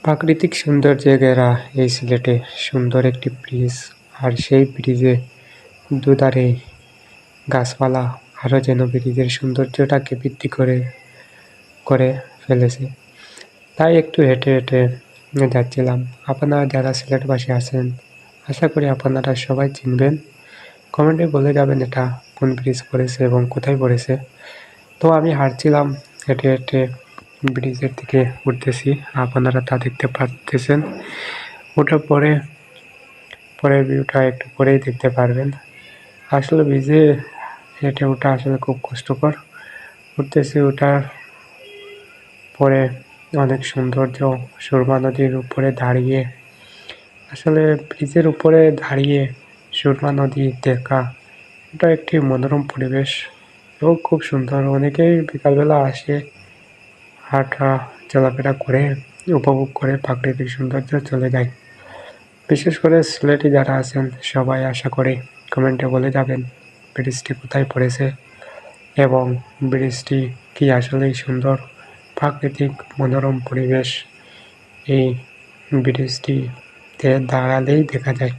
প্রাকৃতিক সৌন্দর্যে ঘেরা এই সিলেটে সুন্দর একটি ব্রিজ, আর সেই ব্রিজে দুধারে গাছপালা আরও যেন ব্রিজের সৌন্দর্যটাকে বৃদ্ধি করে করে ফেলেছে। তাই একটু হেঁটে হেঁটে যাচ্ছিলাম। আপনারা যারা সিলেটবাসী আছেন, আশা করি আপনারা সবাই চিনবেন। কমেন্টে বলে যাবেন এটা কোন ব্রিজ পড়েছে এবং কোথায় পড়েছে। তো আমি হাঁটছিলাম, হেঁটে হেঁটে ব্রিজের দিকে উঠতেছি। আপনারা তা দেখতে পারতেছেন। ওঠার পরের ভিউটা একটু পরেই দেখতে পারবেন। আসলে ব্রিজে হেঁটে ওঠা আসলে খুব কষ্টকর। উঠতেছি, ওঠার পরে অনেক সৌন্দর্য, সুরমা নদীর উপরে দাঁড়িয়ে, আসলে ব্রিজের উপরে দাঁড়িয়ে সুরমা নদী দেখা, এটা একটি মনোরম পরিবেশ এবং খুব সুন্দর। অনেকেই বিকালবেলা আসে, হাঁটা চলাফেরা করে উপভোগ করে প্রাকৃতিক সৌন্দর্য চলে যায়। বিশেষ করে সিলেটি যারা আছেন সবাই আশা করি কমেন্টে বলে যাবেন ব্রিজটি কোথায় পড়েছে এবং ব্রিজটি কি আসলেই সুন্দর, প্রাকৃতিক মনোরম পরিবেশ এই ব্রিজটিতে দাঁড়ালেই দেখা যায়।